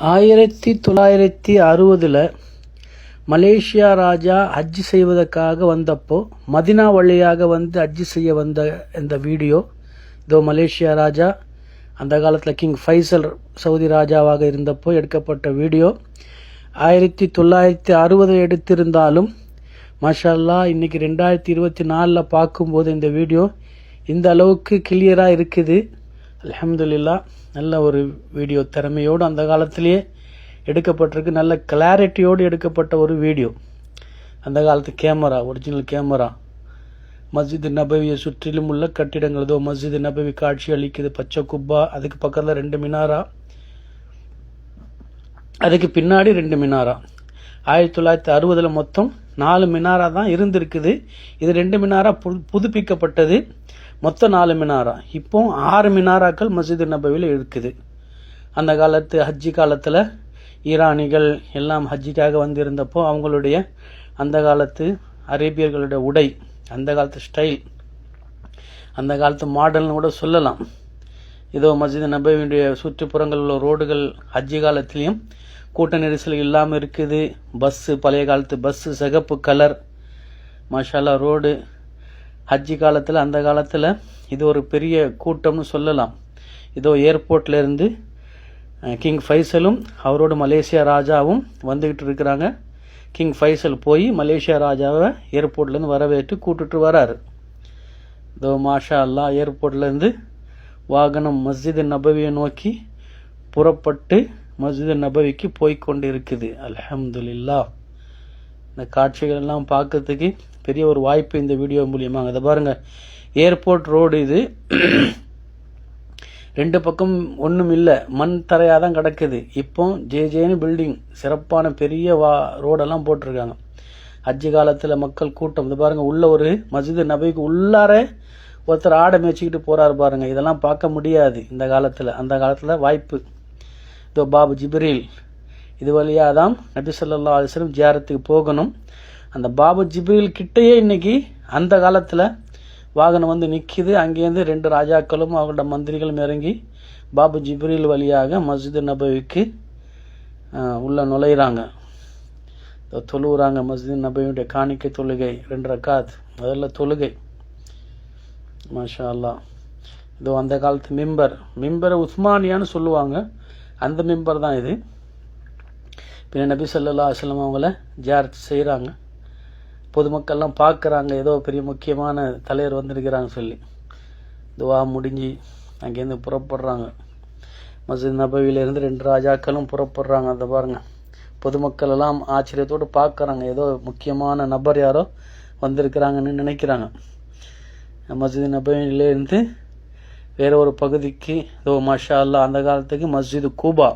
1960 Malaysia ராஜா ஹஜ் செய்வதற்காக வந்தப்போ Medina வழியாக வந்து ஹஜ் செய்ய வந்த இந்த வீடியோ. இதோ மலேசியா ராஜா அந்த காலத்தில் கிங் ஃபைசல் சவுதி ராஜாவாக இருந்தப்போ எடுக்கப்பட்ட வீடியோ. 1960 எடுத்திருந்தாலும் மாஷா அல்லாஹ் இன்றைக்கி 2024 பார்க்கும்போது இந்த வீடியோ இந்த அளவுக்கு கிளியராக இருக்குது. அல்ஹம்துலில்லாஹ், நல்ல ஒரு வீடியோ திறமையோடு அந்த காலத்திலேயே எடுக்கப்பட்டிருக்கு. நல்ல கிளாரிட்டியோடு எடுக்கப்பட்ட ஒரு வீடியோ. அந்த காலத்து கேமரா, ஒரிஜினல் கேமரா. மஸ்ஜித் நபவியை சுற்றிலும் உள்ள கட்டிடங்கள், ஏதோ மஸ்ஜித் நபவி காட்சி அளிக்குது. பச்சை குப்பா, அதுக்கு பக்கத்தில் 2 மினாரா, அதுக்கு பின்னாடி 2 மினாரா. 1960 மொத்தம் 4 மினாரா தான் இருந்திருக்குது. இது 2 மினாரா புதுப்பிக்கப்பட்டது. மொத்தம் 4 மினாரா. இப்போ 6 மினாராக்கள் மஸ்ஜித் நபவியில் இருக்குது. அந்த காலத்து ஹஜ்ஜி காலத்தில் ஈரானிகள் எல்லாம் ஹஜ்ஜிக்காக வந்திருந்தப்போ அவங்களுடைய அந்த காலத்து அரேபியர்களுடைய உடை, அந்த காலத்து ஸ்டைல், அந்த காலத்து மாடல்னு கூட சொல்லலாம். இதோ மஸ்ஜித் நபவியுடைய சுற்றுப்புறங்கள் உள்ள ரோடுகள் ஹஜ்ஜி காலத்திலையும் கூட்ட நெரிசல் இல்லாமல் இருக்குது. பஸ்ஸு, பழைய காலத்து பஸ்ஸு, சிகப்பு கலர், மாஷா அல்லாஹ் ரோடு. ஹஜ்ஜி காலத்தில் அந்த காலத்தில் இது ஒரு பெரிய கூட்டம்னு சொல்லலாம். இதோ ஏர்போர்ட்லேருந்து கிங் ஃபைசலும் அவரோட மலேசியா ராஜாவும் வந்துக்கிட்டு இருக்கிறாங்க. கிங் ஃபைசல் போய் மலேசியா ராஜாவை ஏர்போர்ட்லேருந்து வரவேற்று கூட்டுட்டு வராரு. இதோ மாஷா அல்லாஹ் ஏர்போர்ட்லேருந்து வாகனம் மஸ்ஜித் நபவியை நோக்கி புறப்பட்டு மஸ்ஜித் நபவிக்கு போய்கொண்டு இருக்குது. அல்ஹம்துலில்லாஹ், இந்த காட்சிகள் எல்லாம் பார்க்கறதுக்கு பெரிய ஒரு வாய்ப்பு இந்த வீடியோ மூலியமாக. அதை பாருங்கள், ஏர்போர்ட் ரோடு இது. 2 பக்கம் ஒன்றும் இல்லை, மண் தரையாக தான் கிடக்குது. இப்போ ஜேஜேன்னு பில்டிங், சிறப்பான பெரிய ரோடெல்லாம் போட்டிருக்காங்க. ஹஜ்ஜி காலத்தில் மக்கள் கூட்டம். இது பாருங்கள், உள்ள ஒரு மஸ்ஜித் நபவிக்கு உள்ளார ஒருத்தர் ஆடை மேய்ச்சிக்கிட்டு போகிறாரு பாருங்கள். இதெல்லாம் பார்க்க முடியாது இந்த காலத்தில். அந்த காலத்தில் வாய்ப்பு. இதோ பாபு ஜிப்ரீல், இது வழியாக தான் நபி ஸல்லல்லாஹு அலைஹி வஸல்லம் ஜியாரத்துக்கு போகணும். அந்த பாபு ஜிப்ரீல் கிட்டேயே இன்னைக்கு அந்த காலத்தில் வாகனம் வந்து நிற்கிது. அங்கேருந்து 2 ராஜாக்களும் அவங்களோட மந்திரிகளும் இறங்கி பாபு ஜிப்ரீல் வழியாக மஸ்ஜித் நபவிக்கு உள்ள நுழையிறாங்க, தொழுகிறாங்க. மஸ்ஜித் நபவியுடைய காணிக்கை தொழுகை 2 ரக்காத், அதில் தொழுகை. மாஷா அல்லாஹ். இதோ அந்த காலத்து மிம்பர் உஸ்மானியான்னு சொல்லுவாங்க, அந்த மிம்பர் தான் இது. பின்ன நபி ஸல்லல்லாஹு அலைஹி வஸல்லம் அவங்கள ஜியாரத் செய்கிறாங்க. பொதுமக்கள்லாம் பார்க்குறாங்க, ஏதோ பெரிய முக்கியமான தலைவர் வந்திருக்கிறாங்க சொல்லி. துவா முடிஞ்சு அங்கேருந்து புறப்படுறாங்க. மஸ்ஜித் நபவியிலேருந்து 2 ராஜாக்களும் புறப்படுறாங்க. அதை பாருங்கள், பொதுமக்கள் எல்லாம் ஆச்சரியத்தோடு பார்க்குறாங்க. ஏதோ முக்கியமான நபர் யாரோ வந்திருக்கிறாங்கன்னு நினைக்கிறாங்க. மஸ்ஜித் நபவியிலேருந்து வேறு ஒரு பகுதிக்கு, இதோ மாஷா அல்லாஹ் அந்த காலத்துக்கு மஸ்ஜித் கூபா,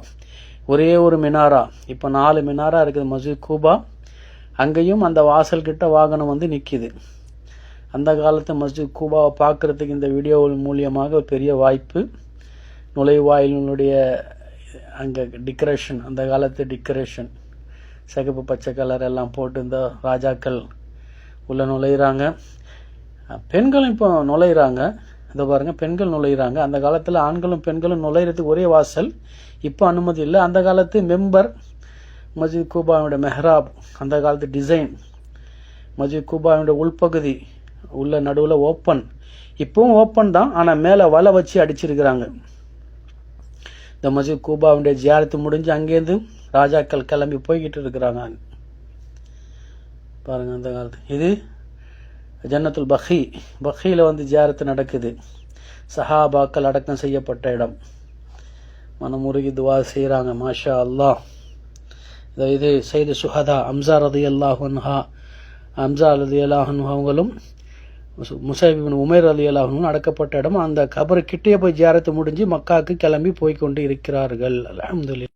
ஒரே ஒரு மினாரா. இப்போ 4 மினாரா இருக்குது மஸ்ஜித் கூபா. அங்கேயும் அந்த வாசல் கிட்ட வாகனம் வந்து நிற்கிது. அந்த காலத்து மஸ்ஜித் கூபாவை பார்க்குறதுக்கு இந்த வீடியோ மூலியமாக ஒரு பெரிய வாய்ப்பு. நுழைவாயிலுடைய அங்கே டெக்கரேஷன், அந்த காலத்து டெக்கரேஷன், சிகப்பு பச்சை கலர் எல்லாம் போட்டு இந்த ராஜாக்கள் உள்ளே நுழையிறாங்க. பெண்களும் இப்போ நுழையிறாங்க. இதை பாருங்கள், பெண்கள் நுழையிறாங்க. அந்த காலத்தில் ஆண்களும் பெண்களும் நுழையிறதுக்கு ஒரே வாசல், இப்போ அனுமதி இல்லை. அந்த காலத்து மெம்பர் மஸ்ஜித் கூபாவுடைய மெஹ்ராப், அந்த காலத்து டிசைன். மஸ்ஜித் கூபாவுடைய உள்பகுதி உள்ள நடுவில் ஓப்பன், இப்போவும் ஓப்பன் தான், ஆனால் மேலே வலை வச்சு அடிச்சிருக்கிறாங்க. இந்த மஸ்ஜித் கூபாவுடைய ஜியாரத்து முடிஞ்சு அங்கேருந்து ராஜாக்கள் கிளம்பி போய்கிட்டு இருக்கிறாங்க பாருங்கள். அந்த காலத்து இது ஜன்னத்துல் பஹியில் வந்து ஜியாரத்து நடக்குது. சஹாபாக்கள் அடக்கம் செய்யப்பட்ட இடம். மனமுருகி துவா செய்கிறாங்க. மாஷா அல்லாஹ். இது சையது சுஹதா ஹம்ஸா ரலியல்லாஹு அன்ஹு அவங்களும் முஸைப் இப்னு உமைர் ரலியல்லாஹு அன்ஹு அடக்கப்பட்ட இடம். அந்த கபர் கிட்டே போய் ஜியாரத்து முடிஞ்சு மக்காவுக்கு கிளம்பி போய்கொண்டு இருக்கிறார்கள். அல்ஹம்துலில்லாஹ்.